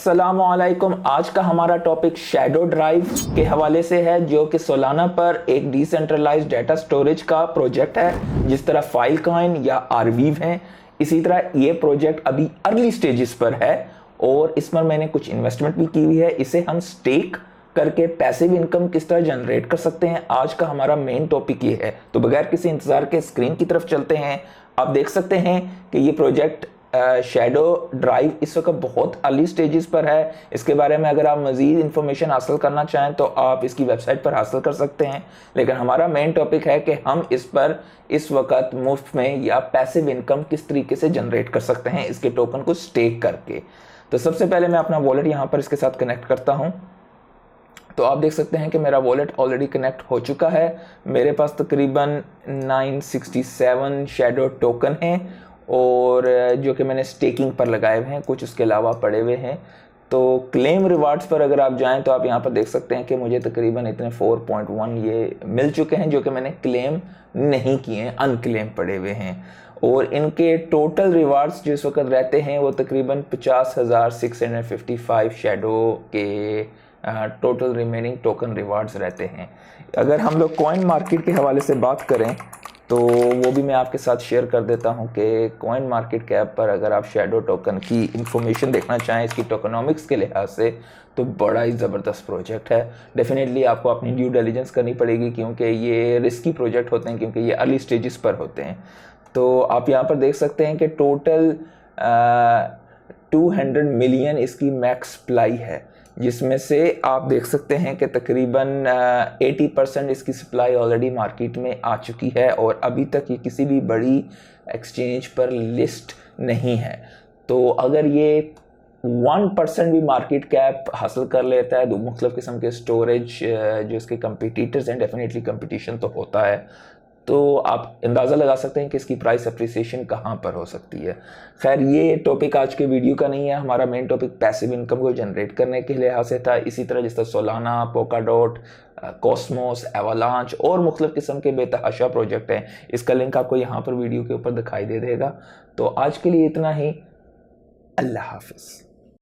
अस्सलामुअलैकुम। आज का हमारा टॉपिक शैडो ड्राइव के हवाले से है, जो कि सोलाना पर एक डिसेंट्रलाइज्ड डाटा स्टोरेज का प्रोजेक्ट है। जिस तरह फाइलकॉइन या आरवीव है, इसी तरह ये प्रोजेक्ट अभी अर्ली स्टेजेस पर है और इस पर मैंने कुछ इन्वेस्टमेंट भी की हुई है। इसे हम स्टेक करके पैसिव इनकम किस तरह जनरेट कर सकते हैं, आज का हमारा मेन टॉपिक ये है। तो बगैर किसी इंतजार के स्क्रीन की तरफ चलते हैं। आप देख सकते हैं कि ये प्रोजेक्ट शैडो ड्राइव इस वक्त बहुत अर्ली स्टेजेस पर है। इसके बारे में अगर आप मज़ीद इंफॉर्मेशन हासिल करना चाहें तो आप इसकी वेबसाइट पर हासिल कर सकते हैं, लेकिन हमारा मेन टॉपिक है कि हम इस पर इस वक्त मुफ्त में या पैसिव इनकम किस तरीके से जनरेट कर सकते हैं इसके टोकन को स्टेक करके। तो सबसे पहले मैं अपना वॉलेट यहाँ पर इसके साथ कनेक्ट करता हूँ। तो आप देख सकते हैं कि मेरा वॉलेट ऑलरेडी कनेक्ट हो चुका है। मेरे पास तकरीबन 967 शैडो टोकन हैं और जो कि मैंने स्टेकिंग पर लगाए हुए हैं, कुछ उसके अलावा पड़े हुए हैं। तो क्लेम रिवार्ड्स पर अगर आप जाएं तो आप यहाँ पर देख सकते हैं कि मुझे तकरीबन इतने 4.1 ये मिल चुके हैं, जो कि मैंने क्लेम नहीं किए हैं, अनक्लेम पड़े हुए हैं। और इनके टोटल रिवार्ड्स जो इस वक्त रहते हैं वो तकरीबन 50,655 शैडो के टोटल रिमेनिंग टोकन रिवार्ड्स रहते हैं। अगर हम लोग कॉइन मार्केट के हवाले से बात करें तो वो भी मैं आपके साथ शेयर कर देता हूं कि कॉइन मार्केट कैप पर अगर आप शैडो टोकन की इंफॉर्मेशन देखना चाहें इसकी टोकनॉमिक्स के लिहाज से, तो बड़ा ही ज़बरदस्त प्रोजेक्ट है। डेफिनेटली आपको अपनी ड्यू डिलिजेंस करनी पड़ेगी, क्योंकि ये रिस्की प्रोजेक्ट होते हैं, क्योंकि ये अर्ली स्टेजेस पर होते हैं। तो आप यहाँ पर देख सकते हैं कि टोटल 200 मिलियन इसकी मैक्स सप्लाई है, जिसमें से आप देख सकते हैं कि तकरीबन 80% इसकी सप्लाई ऑलरेडी मार्केट में आ चुकी है और अभी तक ये किसी भी बड़ी एक्सचेंज पर लिस्ट नहीं है। तो अगर ये 1% भी मार्केट कैप हासिल कर लेता है तो मुख्तलिफ किस्म के स्टोरेज जो इसके कंपटीटर्स हैं, डेफिनेटली कंपटीशन तो होता है, तो आप अंदाज़ा लगा सकते हैं कि इसकी प्राइस अप्रिसिएशन कहाँ पर हो सकती है। खैर, ये टॉपिक आज के वीडियो का नहीं है। हमारा मेन टॉपिक पैसिव इनकम को जनरेट करने के लिहाज से था। इसी तरह जिस तरह सोलाना, पोकाडॉट, कॉस्मोस, एवालांच और मुख्तलिफ किस्म के बेतहाशा प्रोजेक्ट हैं। इसका लिंक आपको यहाँ पर वीडियो के ऊपर दिखाई दे देगा। तो आज के लिए इतना ही। अल्लाह हाफिज़।